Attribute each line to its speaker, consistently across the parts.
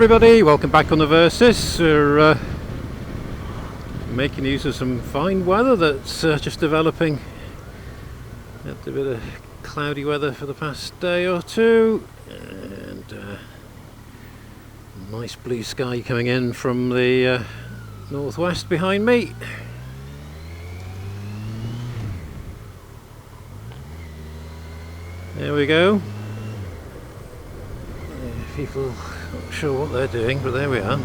Speaker 1: everybody, welcome back on the Versus. We're making use of some fine weather that's just developing. Had a bit of cloudy weather for the past day or two, and nice blue sky coming in from the northwest behind me. There we go. People not sure what they're doing, but there we are.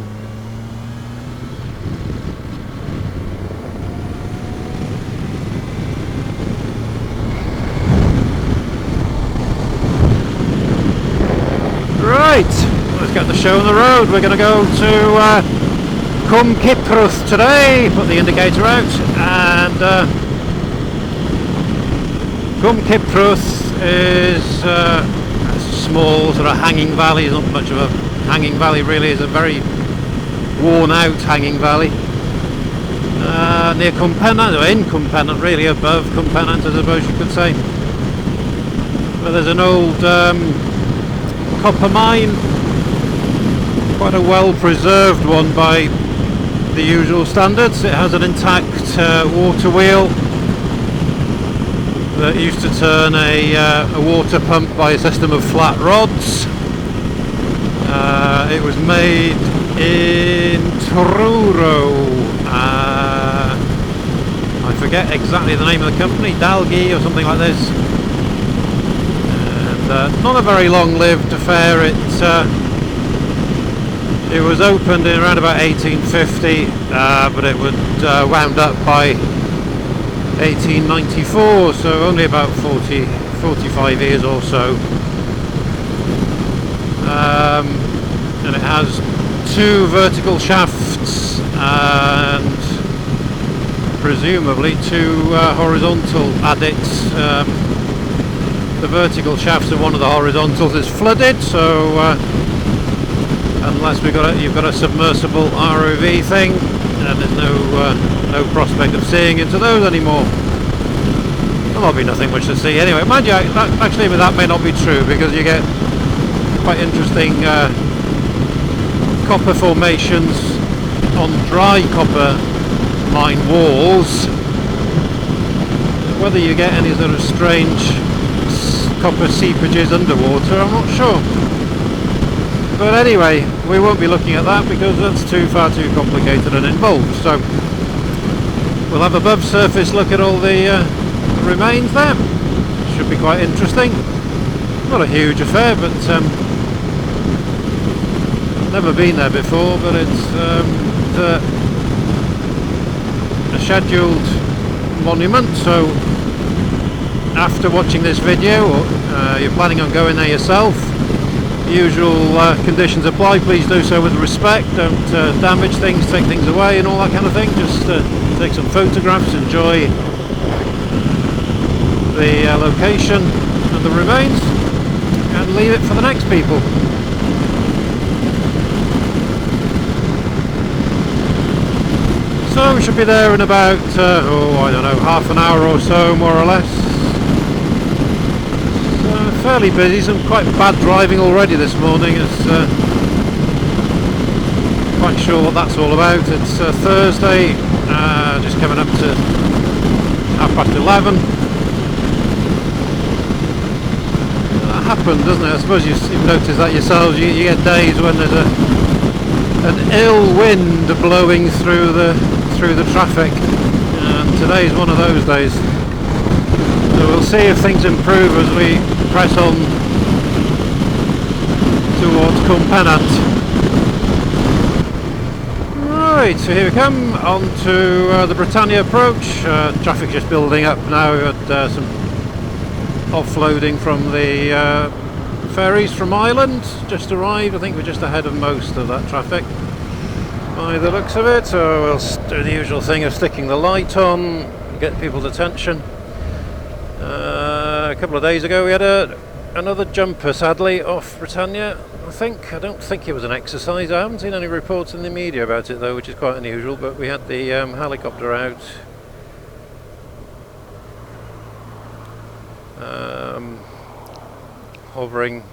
Speaker 1: Right, let's get the show on the road. We're going to go to Cwm Ciprwth today. Put the indicator out, and Cwm Ciprwth is a small sort of hanging valley. It's not much of a hanging valley really. It's a very worn out hanging valley near Cwm Pennant, or in Cwm Pennant really, above Cwm Pennant I suppose you could say. But there's an old copper mine, quite a well preserved one by the usual standards. It has an intact water wheel that used to turn a water pump by a system of flat rods. It was made in Truro. I forget exactly the name of the company, Dalgi or something like this. And not a very long-lived affair. It was opened in around about 1850, but it would wound up by 1894, so only about 45 years or so. And it has two vertical shafts and presumably two horizontal adits. The vertical shafts and one of the horizontals is flooded, so unless you've got a submersible ROV thing, and there's no prospect of seeing into those anymore. There'll be nothing much to see anyway. Mind you, actually that may not be true, because you get quite interesting copper formations on dry copper mine walls. Whether you get any sort of strange copper seepages underwater, I'm not sure. But anyway, we won't be looking at that because that's far too complicated and involved. So we'll have above surface look at all the remains there. Should be quite interesting. Not a huge affair, but never been there before. But it's a scheduled monument. So after watching this video, or you're planning on going there yourself, usual conditions apply. Please do so with respect. Don't damage things, take things away and all that kind of thing. Just take some photographs, enjoy the location of the remains, and leave it for the next people. So we should be there in about I don't know, half an hour or so, more or less. Fairly busy, some quite bad driving already this morning. It's quite sure what that's all about. It's Thursday, just coming up to 11:30. That happens, doesn't it? I suppose you've noticed that yourselves. You get days when there's an ill wind blowing through the traffic, and today's one of those days. So we'll see if things improve as we press on towards Cwm Pennant. Right, so here we come on to the Britannia approach. Traffic's just building up now. We had some offloading from the ferries from Ireland just arrived. I think we're just ahead of most of that traffic by the looks of it. So we'll do the usual thing of sticking the light on, get people's attention. A couple of days ago we had another jumper, sadly, off Britannia. I don't think it was an exercise. I haven't seen any reports in the media about it though, which is quite unusual, but we had the helicopter out. Hovering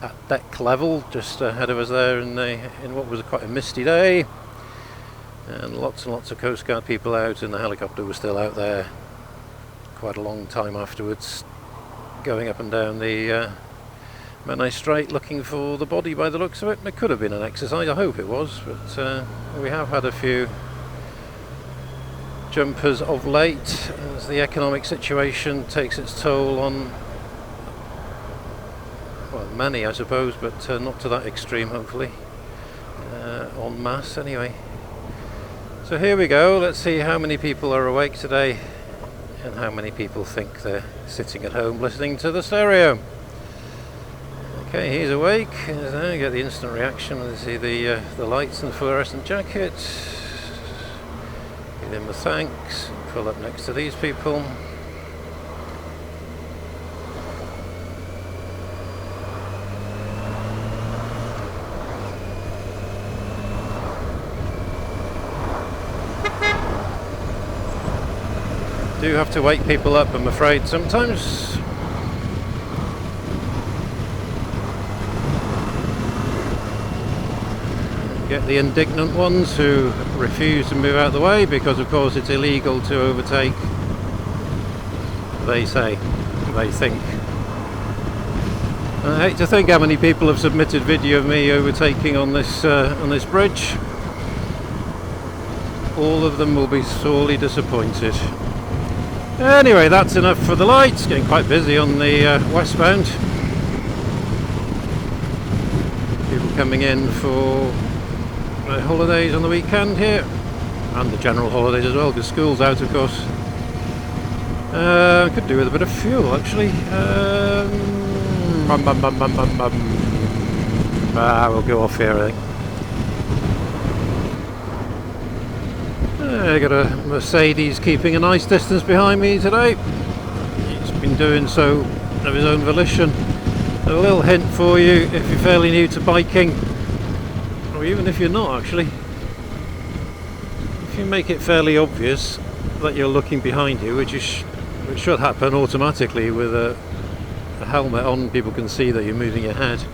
Speaker 1: at deck level, just ahead of us there in what was quite a misty day, and lots of Coast Guard people out, and the helicopter was still out there quite a long time afterwards, going up and down the Menai Strait looking for the body by the looks of it. It could have been an exercise, I hope it was, but we have had a few jumpers of late as the economic situation takes its toll on, well, many I suppose, but not to that extreme hopefully, en masse anyway. So here we go, let's see how many people are awake today and how many people think they're sitting at home listening to the stereo. Okay, he's awake. I get the instant reaction when they see the lights and the fluorescent jacket. Give him a thanks. Pull up next to these people. Do have to wake people up, I'm afraid, sometimes. Get the indignant ones who refuse to move out of the way because of course it's illegal to overtake, they say, they think. I hate to think how many people have submitted video of me overtaking on this bridge. All of them will be sorely disappointed. Anyway, that's enough for the lights. Getting quite busy on the westbound. People coming in for holidays on the weekend here, and the general holidays as well, because school's out of course. Could do with a bit of fuel actually. We'll go off here I think. I got a Mercedes keeping a nice distance behind me today. He's been doing so of his own volition. A little hint for you if you're fairly new to biking, or even if you're not actually. If you make it fairly obvious that you're looking behind you, which should happen automatically with a helmet on, people can see that you're moving your head.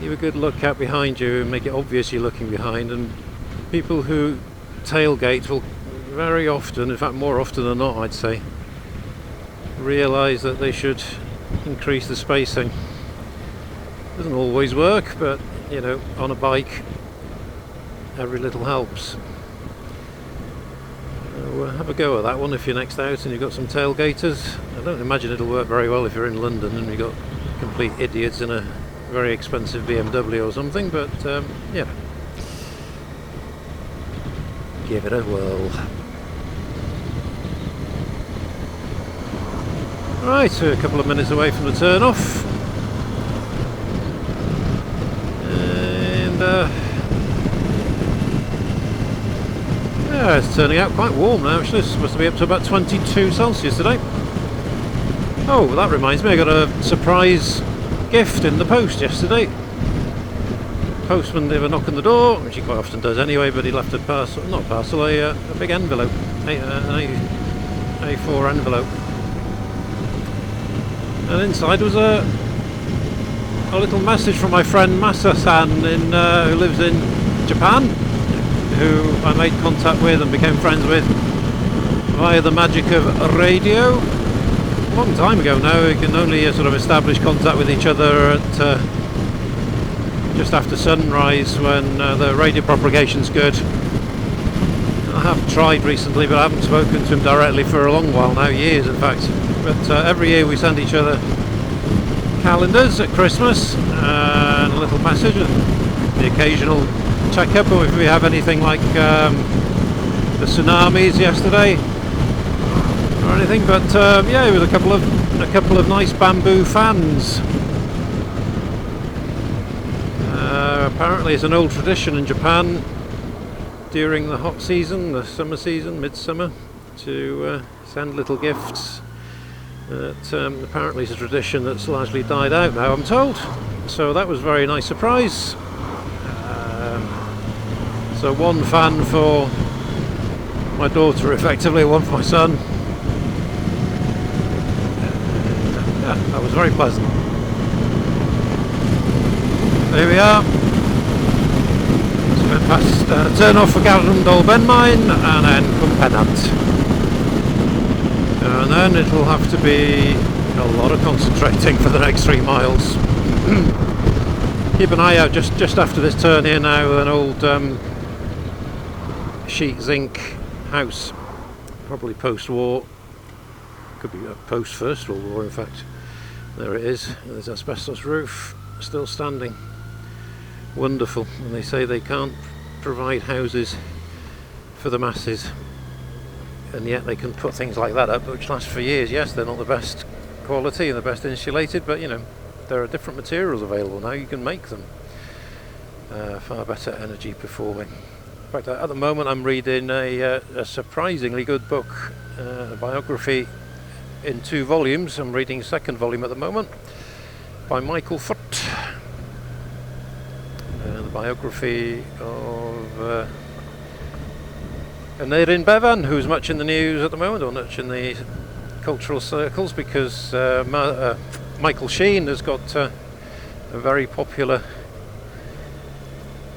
Speaker 1: Give a good look out behind you and make it obvious you're looking behind, and people who tailgate will very often, in fact more often than not I'd say, realise that they should increase the spacing. Doesn't always work, but you know, on a bike every little helps. So have a go at that one if you're next out and you've got some tailgaters. I don't imagine it'll work very well if you're in London and you've got complete idiots in a very expensive BMW or something, but yeah, give it a whirl. Right, so a couple of minutes away from the turn off, and yeah, it's turning out quite warm now actually. It's supposed to be up to about 22 Celsius today. Oh, that reminds me, I got a surprise gift in the post yesterday. Postman gave a knock on the door, which he quite often does anyway, but he left a parcel, not a parcel, a big envelope, an A4 envelope, and inside was a little message from my friend Masa-san who lives in Japan, who I made contact with and became friends with via the magic of radio. A long time ago now. We can only sort of establish contact with each other at just after sunrise when the radio propagation's good. I have tried recently, but I haven't spoken to him directly for a long while now, years in fact. But every year we send each other calendars at Christmas and a little message and the occasional check-up, or if we have anything like the tsunamis yesterday or anything. But yeah, it was a couple of nice bamboo fans. Apparently it's an old tradition in Japan during the hot season, the summer season, midsummer, to send little gifts. Apparently it's a tradition that's largely died out now, I'm told. So that was a very nice surprise. So one fan for my daughter effectively, one for my son. Yeah, that was very pleasant. There we are. So we're past turn off for Garendol Benmaen and then Cwm and then it'll have to be a lot of concentrating for the next 3 miles. Keep an eye out just after this turn here now, an old sheet zinc house, probably post-war, could be post First World War in fact. There it is, there's asbestos roof still standing. Wonderful. And they say they can't provide houses for the masses, and yet they can put things like that up which last for years. Yes, they're not the best quality and the best insulated, but you know, there are different materials available now. You can make them far better energy performing. In fact, at the moment I'm reading a surprisingly good book, a biography in 2 volumes. I'm reading 2nd volume at the moment by Michael Foot. The biography of Aneurin Bevan, who's much in the news at the moment, or much in the cultural circles, because Michael Sheen has got a very popular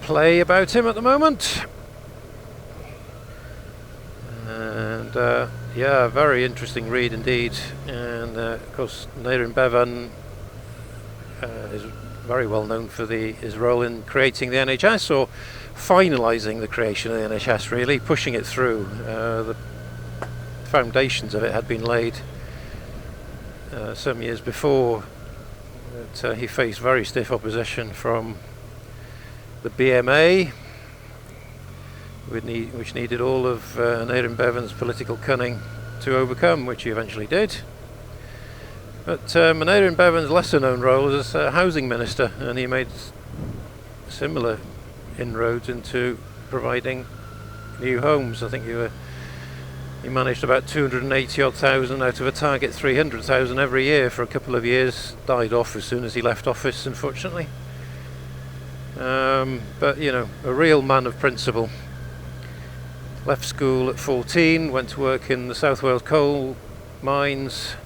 Speaker 1: play about him at the moment. And yeah, very interesting read indeed. And of course, Aneurin Bevan is very well known for his role in creating the NHS, or finalising the creation of the NHS, really pushing it through. The foundations of it had been laid some years before, but he faced very stiff opposition from the BMA, which needed all of Aneurin Bevan's political cunning to overcome, which he eventually did. But Aneurin Bevan's lesser known role was as housing minister, and he made similar inroads into providing new homes. I think he managed about 280 odd thousand out of a target 300,000 every year for a couple of years. Died off as soon as he left office, unfortunately. But you know, a real man of principle. Left school at 14, went to work in the South Wales coal mines,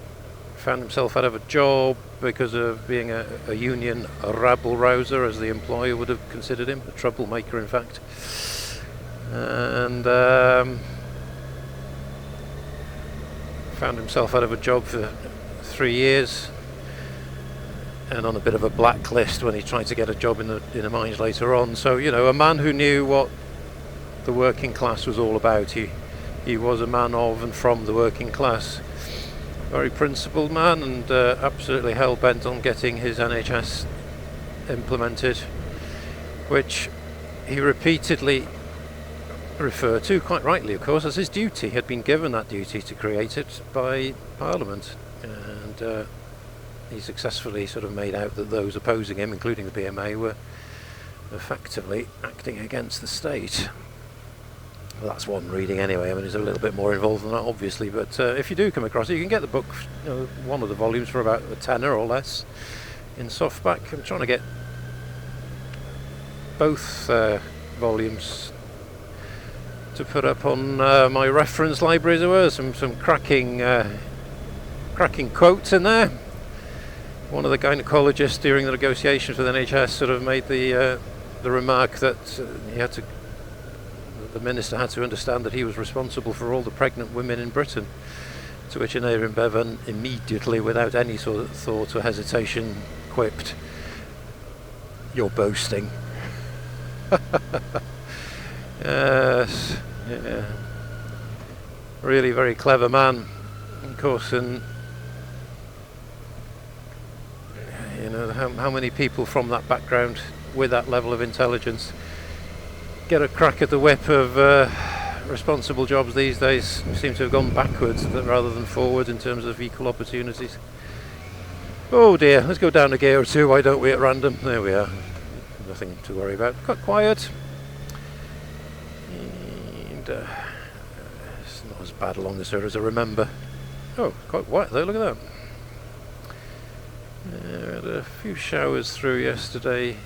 Speaker 1: found himself out of a job because of being a union rabble-rouser, as the employer would have considered him, a troublemaker in fact. And found himself out of a job for 3 years, and on a bit of a blacklist when he tried to get a job in the mines later on. So, you know, a man who knew what the working class was all about. He was a man of and from the working class. Very principled man, and absolutely hell-bent on getting his NHS implemented, which he repeatedly referred to, quite rightly of course, as his duty. He had been given that duty to create it by Parliament, and he successfully sort of made out that those opposing him, including the BMA, were effectively acting against the state. Well, that's one reading anyway. I mean, it's a little bit more involved than that, obviously, but if you do come across it, you can get the book, you know, one of the volumes, for about a tenner or less in softback. I'm trying to get both volumes to put up on my reference library, as it were. Some cracking quotes in there. One of the gynecologists during the negotiations with NHS sort of made the remark that the minister had to understand that he was responsible for all the pregnant women in Britain, to which Aneurin Bevan immediately, without any sort of thought or hesitation, quipped, "You're boasting." Yes, yeah. Really very clever man, of course, and you know, how many people from that background with that level of intelligence get a crack at the whip of responsible jobs these days. Seem to have gone backwards rather than forward in terms of equal opportunities. Oh dear, let's go down a gear or two, why don't we, at random? There we are. Nothing to worry about. Quite quiet. And it's not as bad along this road as I remember. Oh, quite wet though, look at that. We had a few showers through yesterday.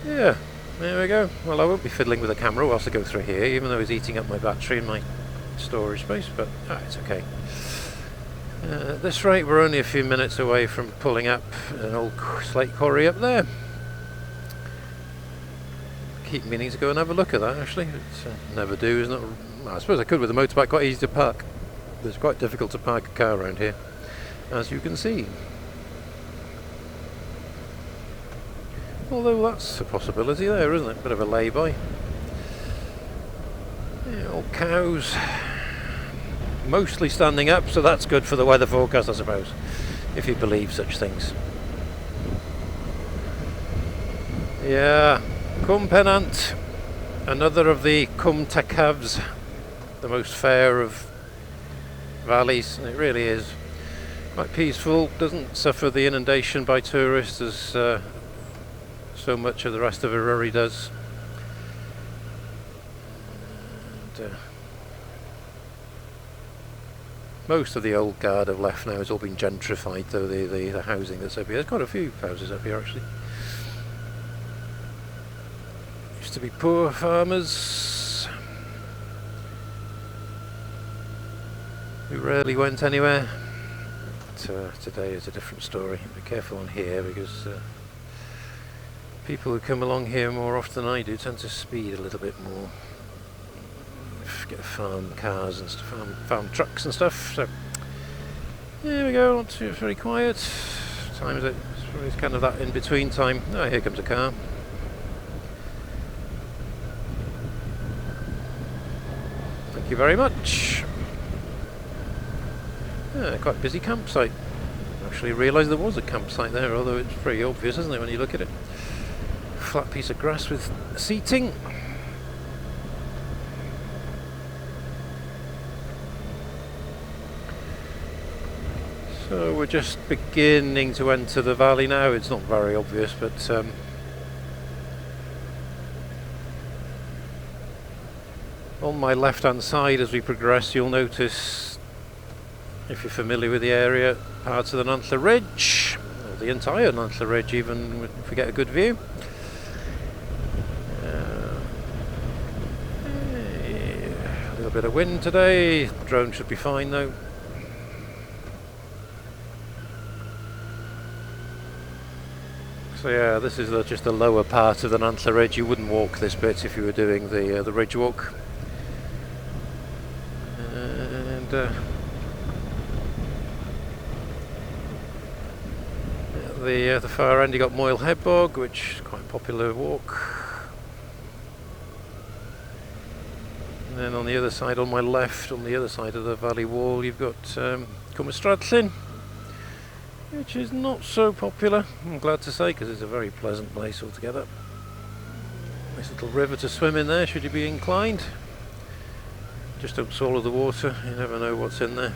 Speaker 1: Yeah, there we go. Well, I won't be fiddling with the camera whilst I go through here, even though it's eating up my battery and my storage space, but it's okay. At this rate, we're only a few minutes away from pulling up an old slate quarry up there. Keep meaning to go and have a look at that, actually. It's never do, isn't it? Well, I suppose I could with a motorbike, quite easy to park. It's quite difficult to park a car around here, as you can see. Although that's a possibility there, isn't it? Bit of a lay-by. Yeah, old cows. Mostly standing up, so that's good for the weather forecast, I suppose, if you believe such things. Yeah, Cwm Pennant, another of the Cwm Ciprwth, the most fair of valleys, and it really is quite peaceful, doesn't suffer the inundation by tourists as so much of the rest of Eryri does. And, most of the old guard have left now. It's all been gentrified, though, the housing that's up here. There's quite a few houses up here, actually. Used to be poor farmers who rarely went anywhere. But today is a different story. Be careful on here, because people who come along here more often than I do tend to speed a little bit more. Get farm cars and stuff, farm trucks and stuff. So here we go. Not too very quiet. Time is it? It's kind of that in between time. Oh, here comes a car. Thank you very much. Yeah, quite busy campsite. Actually realised there was a campsite there, although it's pretty obvious, isn't it, when you look at it? Flat piece of grass with seating. So we're just beginning to enter the valley now. It's not very obvious, but on my left hand side as we progress, you'll notice, if you're familiar with the area, parts of the Nantlle Ridge, or the entire Nantlle Ridge even, if we get a good view. A little bit of wind today. Drone should be fine though. So yeah, this is just the lower part of the Nantlle Ridge. You wouldn't walk this bit if you were doing the ridge walk. And the far end you got Moyle Hebog, which is quite a popular walk. And then on the other side, on my left, on the other side of the valley wall, you've got Cwm Ciprwth, which is not so popular, I'm glad to say, because it's a very pleasant place altogether. Nice little river to swim in there, should you be inclined. Just don't swallow the water, you never know what's in there.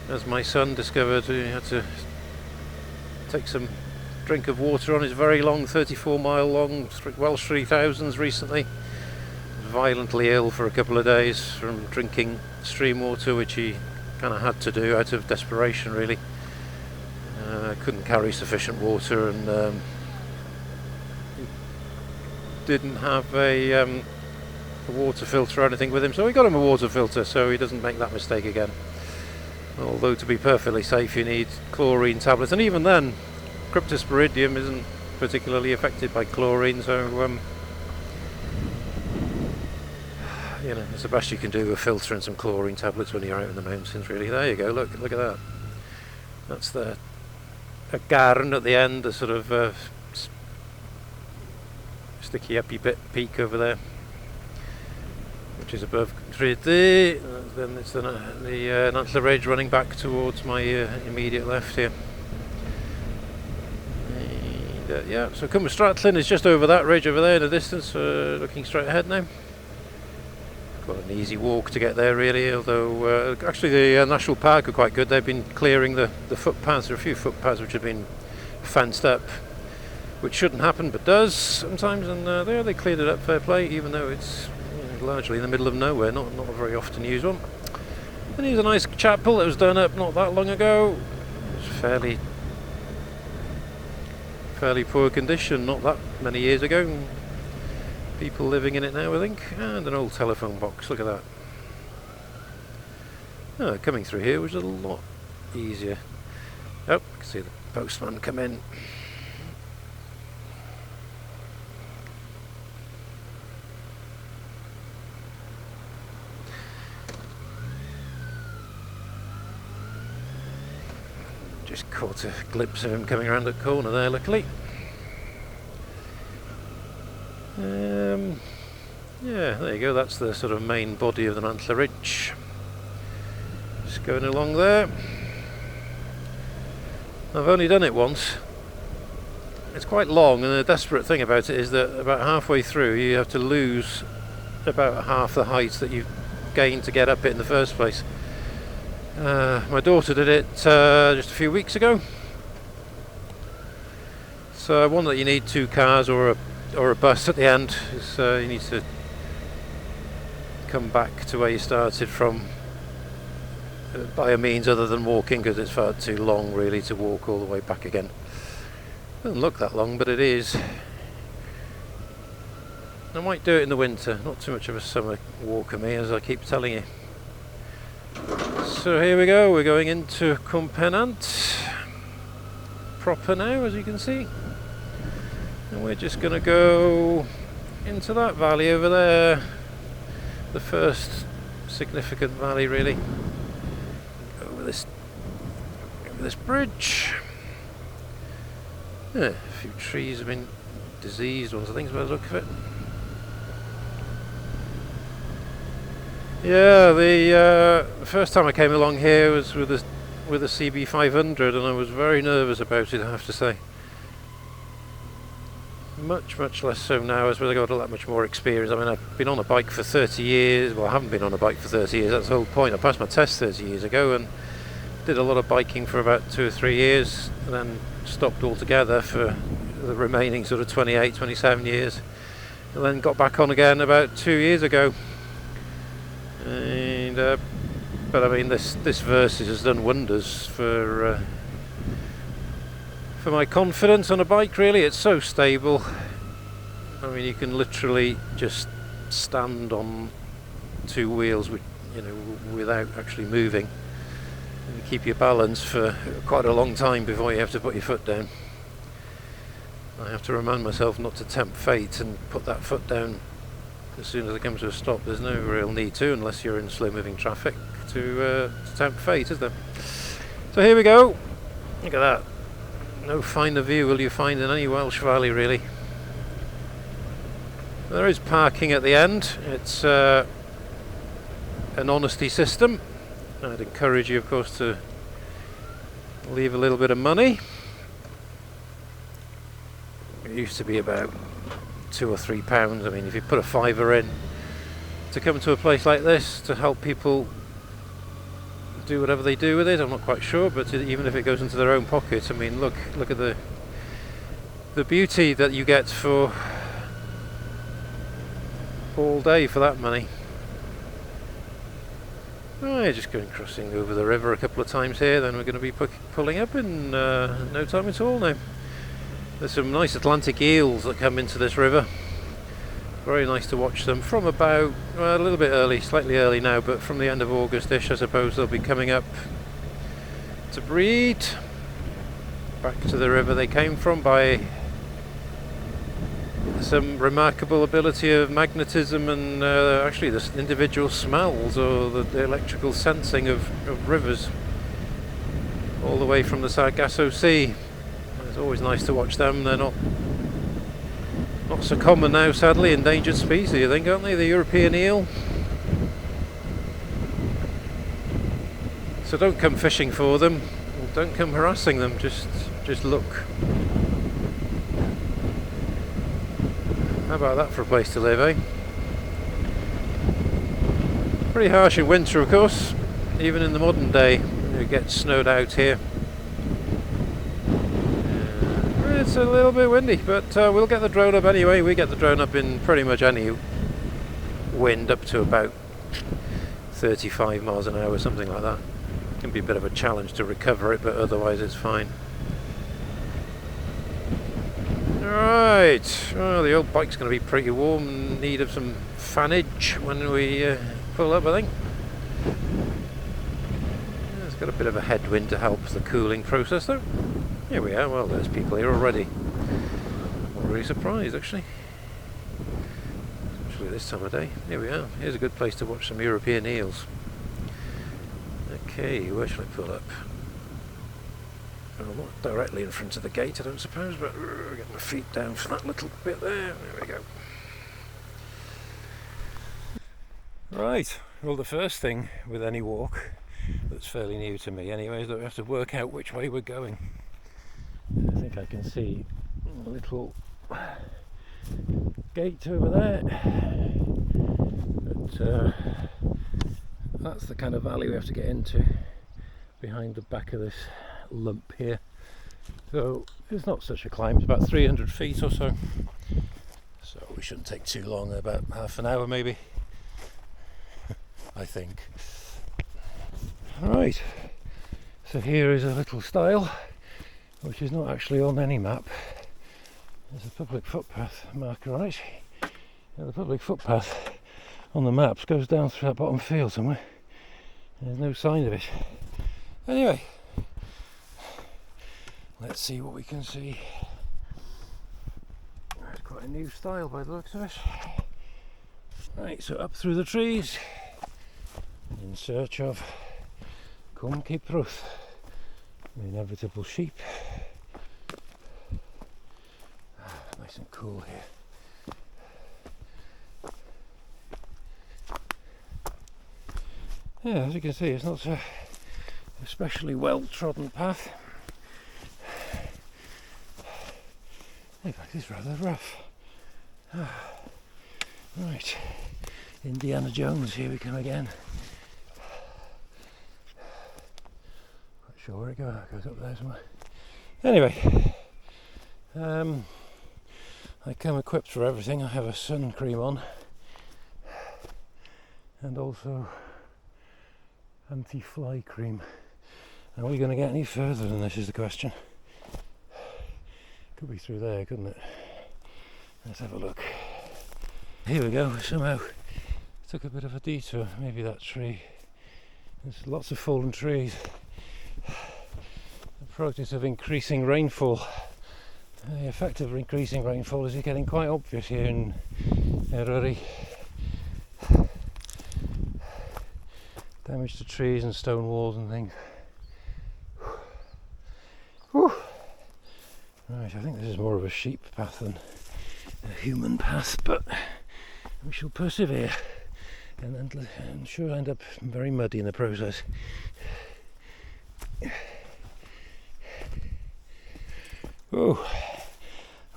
Speaker 1: As my son discovered, he had to take some drink of water on his very long, 34-mile long Welsh 3000s recently. Violently ill for a couple of days from drinking stream water, which he kind of had to do out of desperation, really. Couldn't carry sufficient water, and didn't have a water filter or anything with him, so we got him a water filter so he doesn't make that mistake again. Although to be perfectly safe you need chlorine tablets, and even then Cryptosporidium isn't particularly affected by chlorine, so you know, it's the best you can do, a filter and some chlorine tablets when you're out in the mountains, really. There you go, look at that. That's a garn at the end, a sort of sticky uppy bit peak over there, which is above Ciprwth. Then it's the Nantlle Ridge running back towards my immediate left here. And, yeah, so Cwm Ciprwth is just over that ridge over there in the distance, looking straight ahead now. Got an easy walk to get there, really, although actually the National Park are quite good. They've been clearing the footpaths. There are a few footpaths which have been fenced up, which shouldn't happen but does sometimes, and there they cleared it up, fair play, even though it's largely in the middle of nowhere, not a very often used one. And here's a nice chapel that was done up not that long ago. It's fairly poor condition not that many years ago. People living in it now, I think. And an old telephone box, look at that. Oh, coming through here was a lot easier. Oh, I can see the postman come in. Just caught a glimpse of him coming around the corner there, luckily. Yeah, there you go, that's the sort of main body of the Nantler Ridge. Just going along there. I've only done it once. It's quite long, and the desperate thing about it is that about halfway through you have to lose about half the height that you've gained to get up it in the first place. My daughter did it just a few weeks ago. So one that you need 2 cars or a bus at the end. You need to come back to where you started from by a means other than walking, because it's far too long really to walk all the way back again. Doesn't look that long, but it is. I might do it in the winter, not too much of a summer walker me, as I keep telling you. So here we go, we're going into Cwm proper now, as you can see. And we're just going to go into that valley over there, the first significant valley really. Over this bridge. Yeah, a few trees have been diseased ones, I think, by the look of it. Yeah, the first time I came along here was with a CB500, and I was very nervous about it, I have to say. Much less so now, as I got a lot much more experience. I mean, I've been on a bike for 30 years. Well, I haven't been on a bike for 30 years, that's the whole point. I passed my test 30 years ago and did a lot of biking for about 2 or 3 years, and then stopped altogether for the remaining sort of 28, 27 years, and then got back on again about 2 years ago. And but I mean, this Versys has done wonders for my confidence on a bike. Really, it's so stable. I mean, you can literally just stand on 2 wheels, without actually moving, and keep your balance for quite a long time before you have to put your foot down. I have to remind myself not to tempt fate and put that foot down as soon as it comes to a stop. There's no real need to, unless you're in slow moving traffic, to tempt fate, is there? So here we go. Look at that. No finer view will you find in any Welsh valley, really. There is parking at the end. It's an honesty system. I'd encourage you, of course, to leave a little bit of money. It used to be about £2 or £3. I mean, if you put a fiver in to come to a place like this to help people do whatever they do with it, I'm not quite sure, but even if it goes into their own pocket, I mean, look at the beauty that you get for all day for that money. Right, just crossing over the river a couple of times here, then we're going to be pulling up in no time at all now. There's some nice Atlantic eels that come into this river. Very nice to watch them from about, well, a little bit early, slightly early now, but from the end of August-ish, I suppose they'll be coming up to breed back to the river they came from by some remarkable ability of magnetism and actually the individual smells or the electrical sensing of rivers all the way from the Sargasso Sea. It's always nice to watch them. They're not so common now, sadly. Endangered species, I think, aren't they? The European eel. So don't come fishing for them, don't come harassing them, just look. How about that for a place to live, eh? Pretty harsh in winter, of course, even in the modern day. It gets snowed out here. It's a little bit windy, but we'll get the drone up anyway. We get the drone up in pretty much any wind up to about 35 miles an hour, something like that. It can be a bit of a challenge to recover it, but otherwise it's fine. Alright, well, the old bike's going to be pretty warm, in need of some fannage when we pull up, I think. got a bit of a headwind to help the cooling process though. Here we are. Well, there's people here already. Not really surprised actually. Especially this time of day. Here we are. Here's a good place to watch some European eels. Okay, where shall I pull up? Well, not directly in front of the gate, I don't suppose, but get my feet down for that little bit there. There we go. Right, well, the first thing with any walk that's fairly new to me anyway is that we have to work out which way we're going. I think I can see a little gate over there, but that's the kind of valley we have to get into behind the back of this lump here. So it's not such a climb, it's about 300 feet or so, so we shouldn't take too long, about half an hour maybe. I think. Alright, so here is a little stile which is not actually on any map. There's a public footpath marker on it. Now, the public footpath on the maps goes down through that bottom field somewhere. There's no sign of it. Anyway, let's see what we can see. It's quite a new style by the looks of it. Right, so up through the trees in search of Cwm Ciprwth, the inevitable sheep. Nice and cool here. Yeah, as you can see, it's not a especially well trodden path. In fact, it's rather rough. Right, Indiana Jones, here we come again. Not sure where it goes. It goes up there somewhere. Anyway, I come equipped for everything. I have a sun cream on and also anti-fly cream. Are we going to get any further than this is the question. Could be through there, couldn't it? Let's have a look. Here we go. Somehow took a bit of a detour. Maybe that tree. There's lots of fallen trees. The process of increasing rainfall. The effect of increasing rainfall is getting quite obvious here in Eryri. Damage to trees and stone walls and things. Whew. Right, I think this is more of a sheep path than a human path, but we shall persevere and sure end up very muddy in the process. Oh,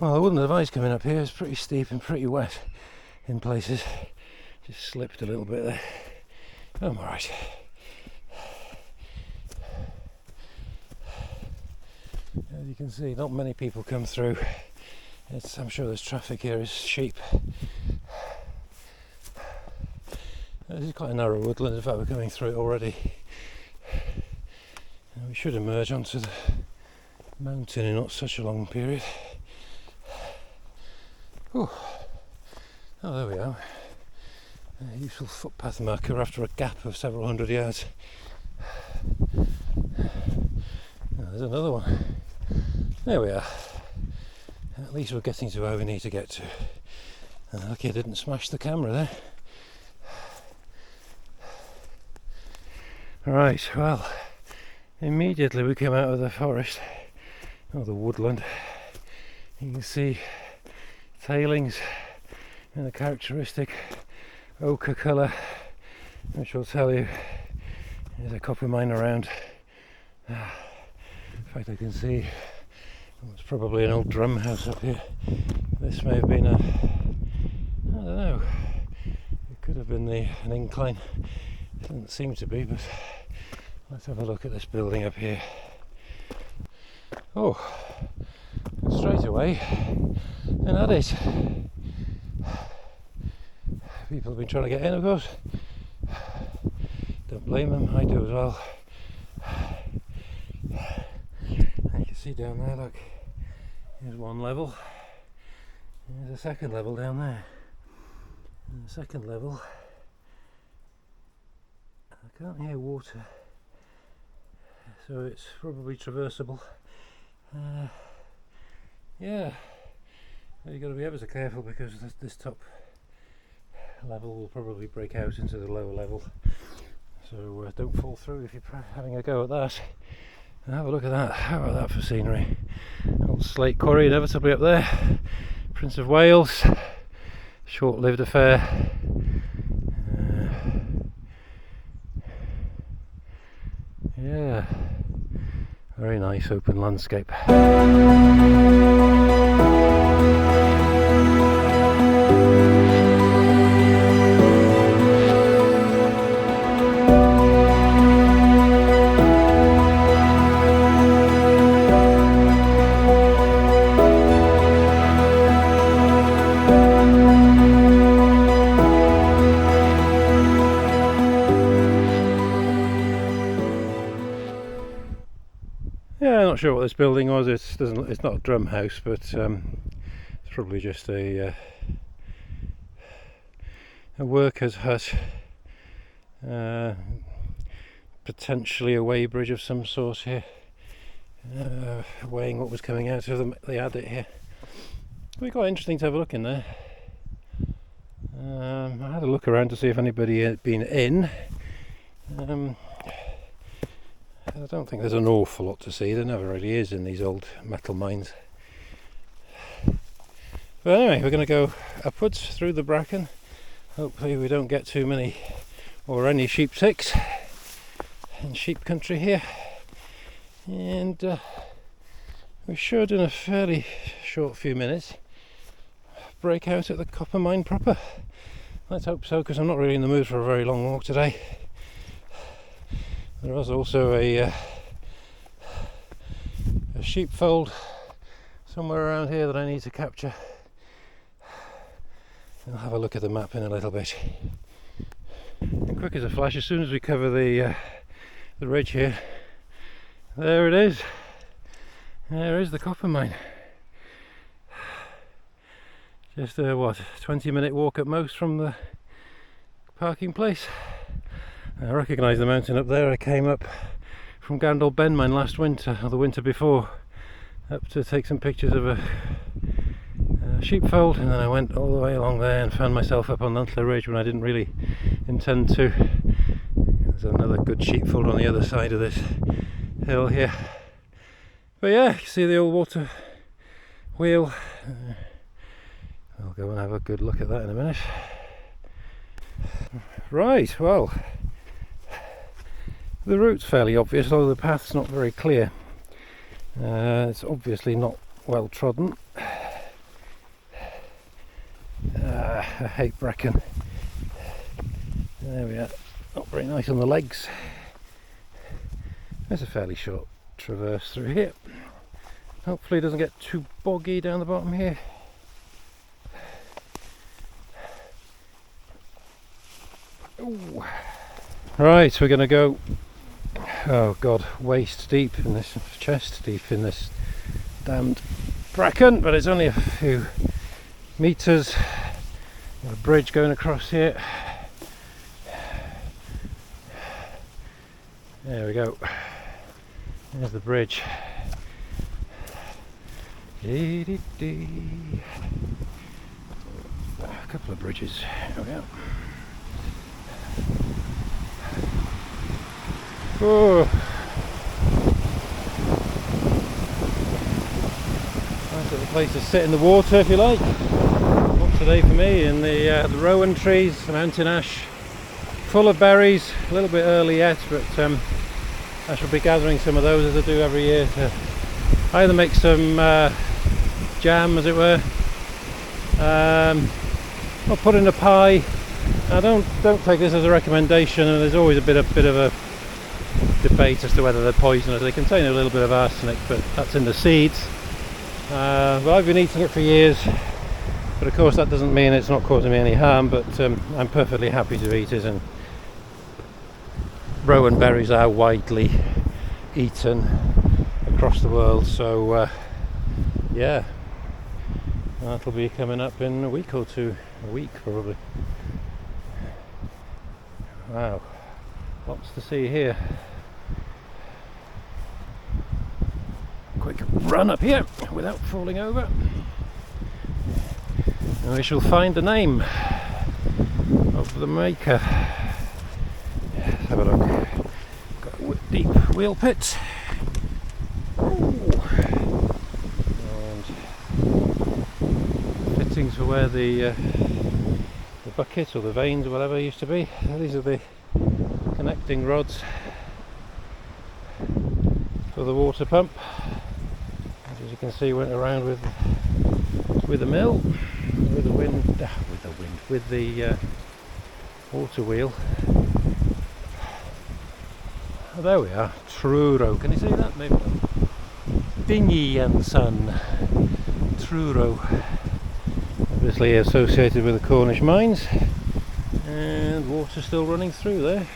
Speaker 1: well, I wouldn't advise coming up here. It's pretty steep and pretty wet in places. Just slipped a little bit there. I'm alright. As you can see, not many people come through. I'm sure there's traffic here. Is sheep. This is quite a narrow woodland. In fact, we're coming through it already. And we should emerge onto the mountain in not such a long period. Oh, there we are. A useful footpath marker after a gap of several hundred yards. There's another one. There we are. At least we're getting to where we need to get to. And lucky I didn't smash the camera there. Right, well, immediately we come out of the forest, or the woodland. You can see tailings in a characteristic ochre colour, which will tell you there's a copper mine around. In fact, I can see it's probably an old drum house up here. This may have been I don't know, it could have been an incline. It doesn't seem to be, but let's have a look at this building up here. Oh, straight away, and at it. People have been trying to get in, of course. Don't blame them, I do as well. You can see down there, look, here's one level, there's a second level down there, and the second level, I can't hear water so it's probably traversable. Yeah, you've got to be ever so careful because this top level will probably break out into the lower level, so don't fall through if you're having a go at that. And have a look at that. How about that for scenery? Old slate quarry inevitably up there. Prince of Wales, short-lived affair. Yeah, very nice open landscape. Yeah, not sure what this building was. It's not a drum house, but it's probably just a worker's hut, potentially a weighbridge of some sort here, weighing what was coming out of the adit here. It'd be quite interesting to have a look in there. I had a look around to see if anybody had been in. I don't think there's an awful lot to see. There never really is in these old metal mines. But anyway, we're going to go upwards through the bracken. Hopefully we don't get too many or any sheep ticks in sheep country here. And we should, in a fairly short few minutes, break out at the copper mine proper. Let's hope so, because I'm not really in the mood for a very long walk today. There was also a sheepfold somewhere around here that I need to capture. I'll have a look at the map in a little bit. And quick as a flash, as soon as we cover the ridge here, there it is. There is the copper mine. Just a 20-minute walk at most from the parking place. I recognise the mountain up there. I came up from Gandol Ben mine last winter, or the winter before, up to take some pictures of a sheepfold, and then I went all the way along there and found myself up on Nuntler Ridge when I didn't really intend to. There's another good sheepfold on the other side of this hill here. But yeah, you see the old water wheel. I'll go and have a good look at that in a minute. Right, well, the route's fairly obvious, although the path's not very clear. It's obviously not well trodden. I hate bracken. There we are. Not very nice on the legs. There's a fairly short traverse through here. Hopefully it doesn't get too boggy down the bottom here. Ooh. Right, we're going to go, oh god, waist deep in this, chest deep in this damned bracken, but it's only a few metres. Got a bridge going across here. There we go. There's the bridge. A couple of bridges. There we go. Oh, nice little place to sit in the water if you like. Not today for me. In the rowan trees, the mountain ash, full of berries. A little bit early yet, but I shall be gathering some of those as I do every year to either make some jam, as it were, or put in a pie. Now don't take this as a recommendation, and there's always a bit of a debate as to whether they're poisonous. They contain a little bit of arsenic, but that's in the seeds. But I've been eating it for years, but of course that doesn't mean it's not causing me any harm, but I'm perfectly happy to eat it, and rowan berries are widely eaten across the world, so yeah, that'll be coming up in a week or two. A week probably. Wow, lots to see here. run up here without falling over, and we shall find the name of the maker. Let's have a look. Got a deep wheel pit. Ooh. And fittings for where the bucket or the vanes or whatever used to be. These are the connecting rods for the water pump. As you can see, went around with the mill, with the water wheel. Oh, there we are, Truro. Can you see that? Maybe Dinghy and Son, Truro. Obviously associated with the Cornish mines, and water still running through there.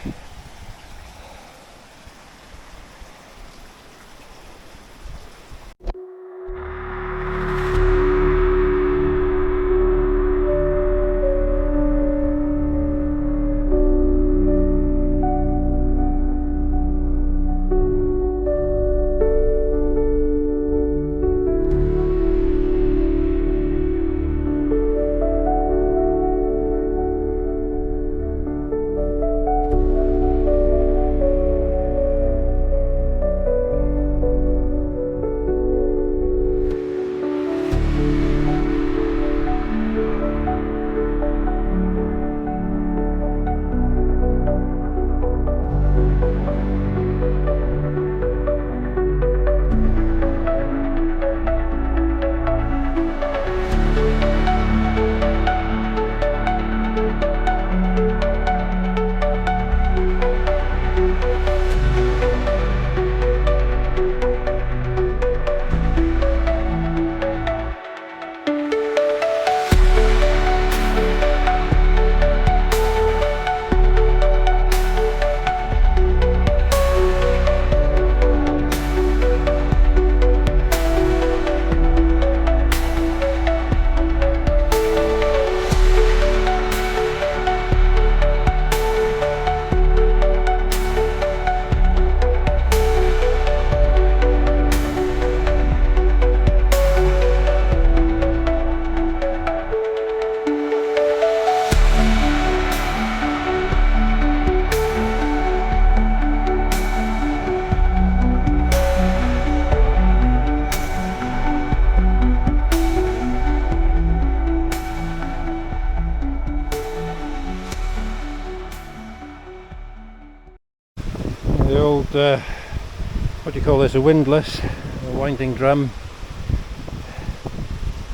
Speaker 1: The old, what do you call this, a windlass, a winding drum,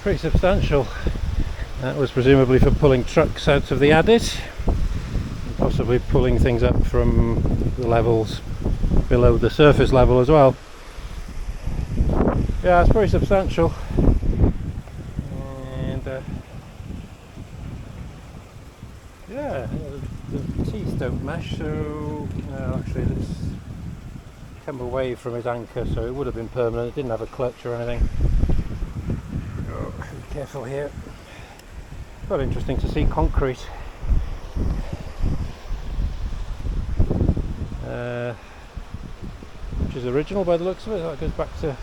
Speaker 1: pretty substantial. That was presumably for pulling trucks out of the adit, and possibly pulling things up from the levels below the surface level as well. Yeah, it's pretty substantial. And yeah, the teeth don't mesh, so actually it's come away from its anchor, so it would have been permanent. It didn't have a clutch or anything. Oh, be careful here. Quite interesting to see concrete. Which is original by the looks of it. That goes back to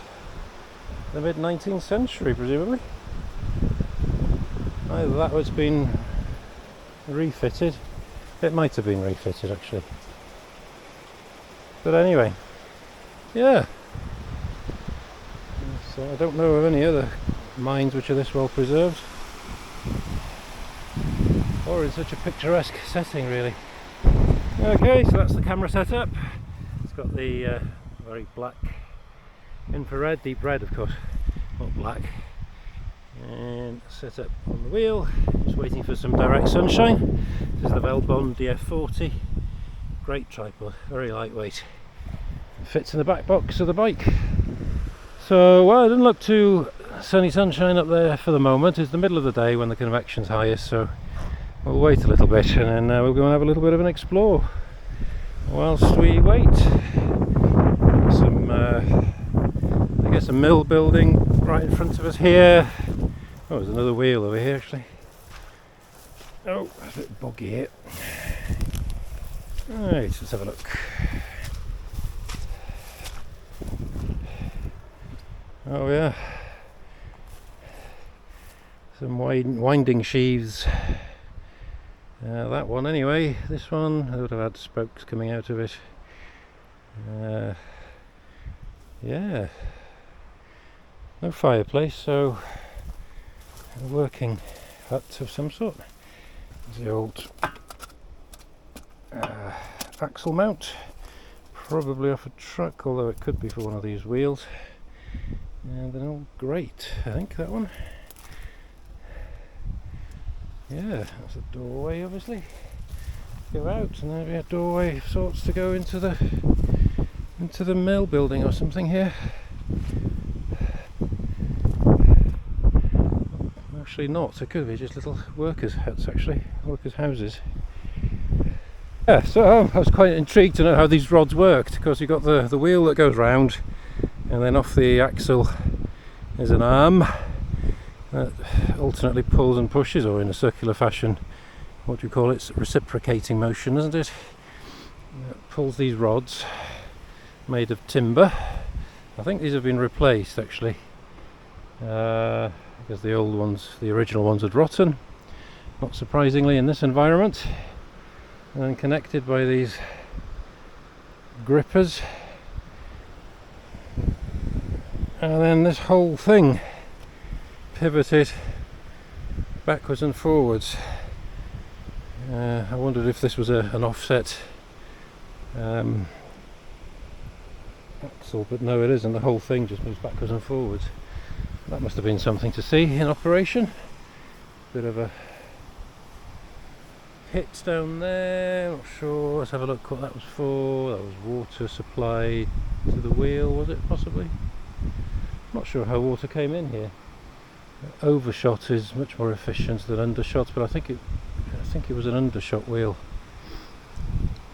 Speaker 1: the mid 19th century, presumably. Either that or it's been refitted. It might have been refitted actually. But anyway, yeah. So I don't know of any other mines which are this well preserved, or in such a picturesque setting, really. Okay, so that's the camera setup. It's got the very black infrared, deep red of course, not black, and set up on the wheel, just waiting for some direct sunshine. This is the Velbond DF40, great tripod, very lightweight, fits in the back box of the bike. So, well, it doesn't look too sunny sunshine up there for the moment. It's the middle of the day when the convection's highest, so we'll wait a little bit and then we'll go and have a little bit of an explore whilst we wait. Some I guess a mill building right in front of us here. Oh, there's another wheel over here actually. Oh, it's a bit boggy here. Right, let's have a look. Oh yeah, some winding sheaves. That one anyway. This one would have had spokes coming out of it. Yeah, no fireplace, so a working hut of some sort. There's the old axle mount, probably off a truck, although it could be for one of these wheels. And an old grate, I think, that one. Yeah, that's a doorway, obviously. Go out, and there'll be a doorway of sorts to go into the mill building or something here. Actually not, it could be just little workers' huts, actually, workers' houses. Yeah, so I was quite intrigued to know how these rods worked, because you've got the wheel that goes round, and then off the axle is an arm that alternately pulls and pushes, or in a circular fashion, what do you call it? It's reciprocating motion, isn't it? It pulls these rods made of timber. I think these have been replaced, actually, because the old ones, the original ones, had rotten, not surprisingly in this environment, and then connected by these grippers, and then this whole thing pivoted backwards and forwards. I wondered if this was an offset axle, but no, it isn't. The whole thing just moves backwards and forwards. That must have been something to see in operation. Bit of a pit down there, not sure. Let's have a look what that was for. That was water supplied to the wheel, was it, possibly? Not sure how water came in here. Overshot is much more efficient than undershot, but I think it was an undershot wheel.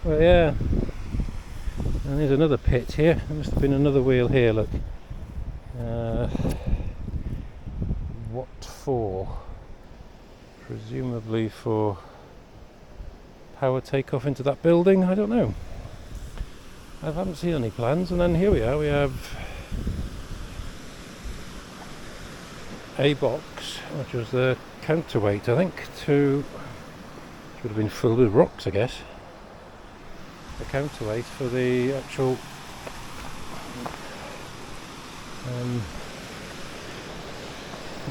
Speaker 1: Well, yeah, and there's another pit here. There must have been another wheel here, look. What for? Presumably for power takeoff into that building, I don't know. I haven't seen any plans. And then here we are, we have a box, which was the counterweight, I think, to, which would have been filled with rocks, I guess. The counterweight for the actual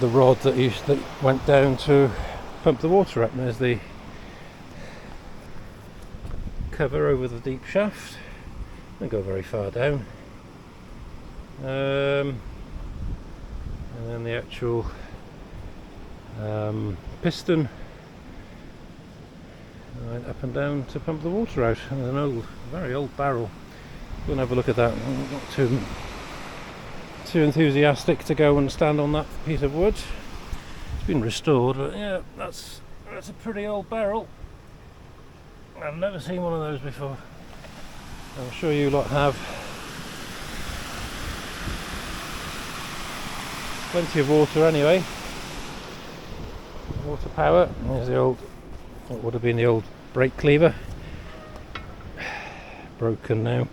Speaker 1: the rod that went down to pump the water up. And there's the cover over the deep shaft. Don't go very far down. And then the actual piston went up and down to pump the water out. And there's an very old barrel. Go and have a look at that. I'm not too enthusiastic to go and stand on that piece of wood. It's been restored, but yeah, that's a pretty old barrel. I've never seen one of those before. I'm sure you lot have. Plenty of water anyway. Water power. There's the old, what would have been the old brake cleaver. Broken now.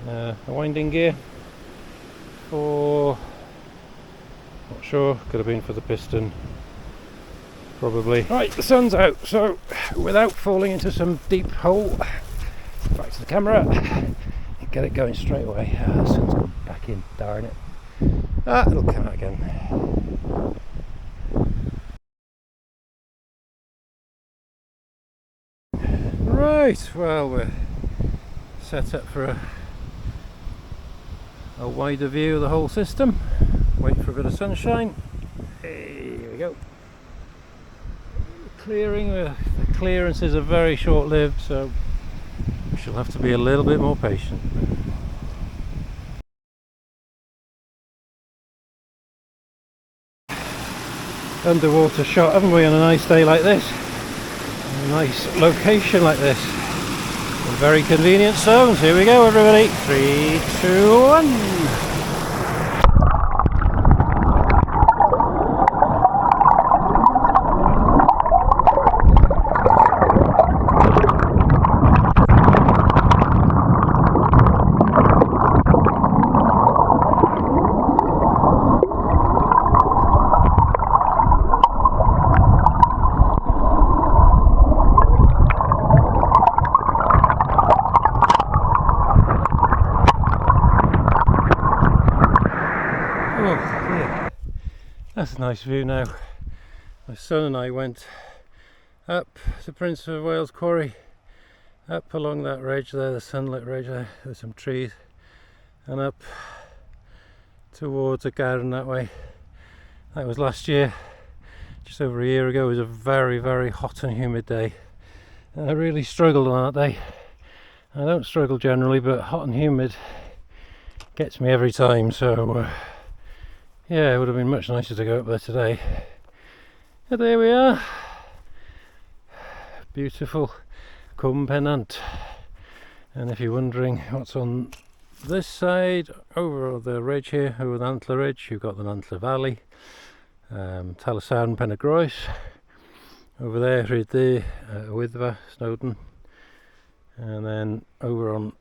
Speaker 1: A winding gear for, not sure, could have been for the piston, probably. Right, the sun's out, so without falling into some deep hole, back to the camera, get it going straight away. The sun's gone back in, darn it. It'll come out again. Right, well, we're set up for a wider view of the whole system. Wait for a bit of sunshine. Here we go. Clearing, the clearances are very short-lived, so we shall have to be a little bit more patient. Underwater shot, haven't we, on a nice day like this? A nice location like this. Very convenient zones. Here we go, everybody. 3, 2, 1. Oh, yeah. That's a nice view now. My son and I went up to Prince of Wales Quarry, up along that ridge there, the sunlit ridge there, there's some trees, and up towards a garden that way. That was last year, just over a year ago. It was a very, very hot and humid day, and I really struggled on that day. I don't struggle generally, but hot and humid gets me every time, so yeah, it would have been much nicer to go up there today. But there we are, beautiful Cwm Pennant. And if you're wondering what's on this side, over the ridge here, over the Nantlle Ridge, you've got the Nantlle Valley, Talasaun, Penygroes. Over there, right there, Wyddfa, Snowdon. And then over on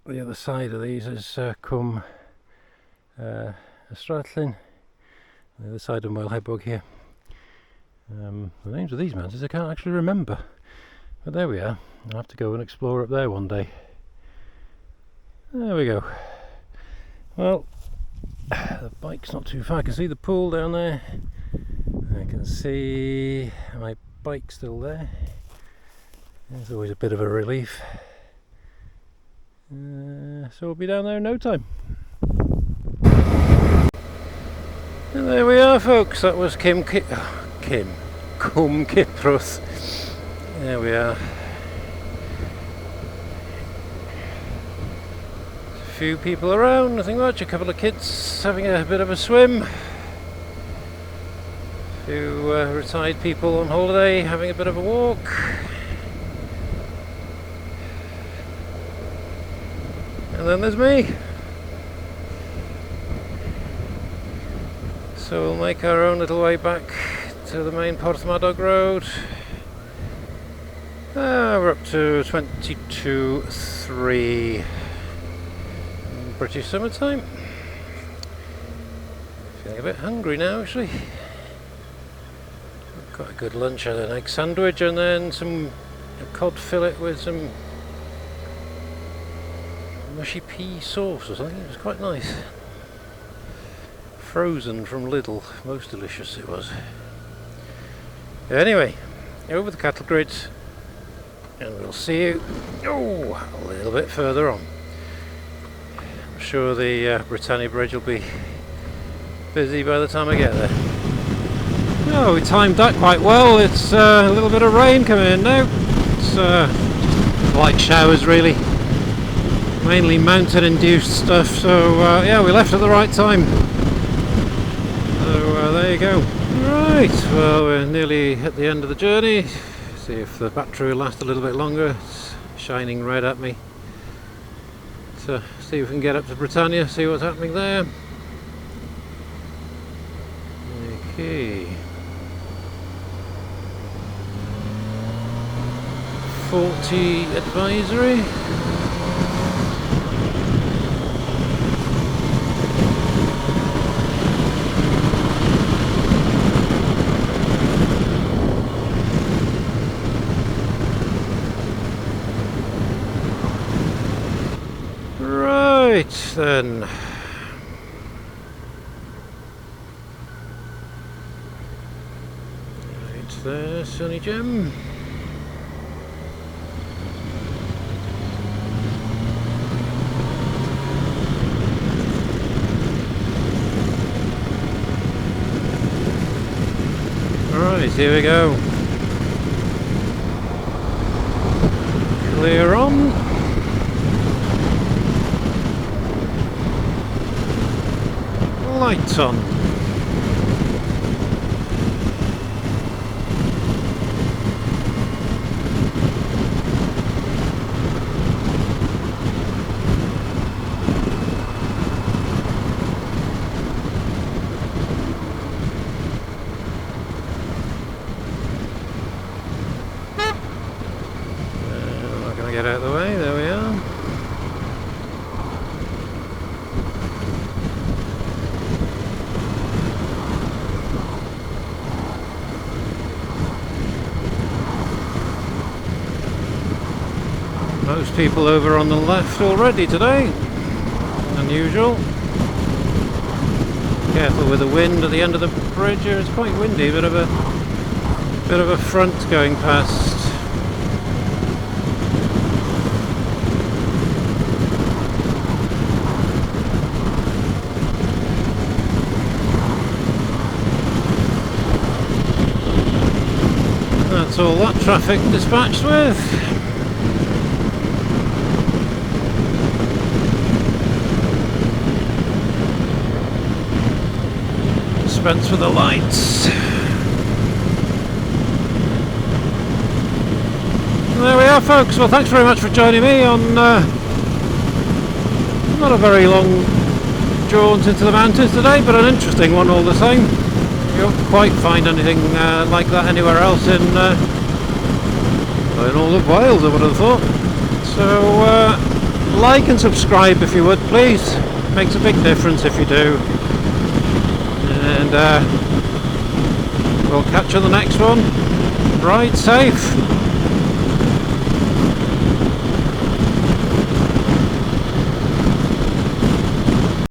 Speaker 1: the other side of these is Cwm Ciprwth, the other side of Moel Hebog here. The names of these mountains I can't actually remember, but there we are. I'll have to go and explore up there one day. There we go. Well, the bike's not too far. I can see the pool down there. I can see my bike still there. It's always a bit of a relief. So we'll be down there in no time. And there we are, folks. That was Cwm Ciprwth. There we are. A few people around, nothing much. A couple of kids having a bit of a swim. A few retired people on holiday having a bit of a walk. And then there's me. So we'll make our own little way back to the main Porthmadog Road. We're up to 22.3 British summertime. Feeling a bit hungry now, actually. Got a good lunch, had an egg sandwich and then a cod fillet with some mushy pea sauce or something. It was quite nice. Frozen from Lidl, most delicious it was. Anyway, over the cattle grids, and we'll see you a little bit further on. I'm sure the Britannia Bridge will be busy by the time I get there. Oh, we timed that quite well. It's a little bit of rain coming in now. It's light showers really, mainly mountain induced stuff, so yeah, we left at the right time. So there you go. Right, well, we're nearly at the end of the journey. See if the battery will last a little bit longer. It's shining red at me. So see if we can get up to Britannia, see what's happening there. Okay. Faulty advisory. Right then. Right there, Sunny Gem. Right, here we go. Clear on. Lights on. I'm not going to get out of the way, there we are. Most people over on the left already today, unusual. Careful with the wind at the end of the bridge here. It's quite windy. Bit of a front going past. That's all that traffic dispatched with. Dispense with the lights. There we are, folks. Well, thanks very much for joining me on not a very long jaunt into the mountains today, but an interesting one all the same. You won't quite find anything like that anywhere else in all of Wales, I would have thought. So like and subscribe if you would, please. Makes a big difference if you do. And we'll catch you on the next one. Ride safe.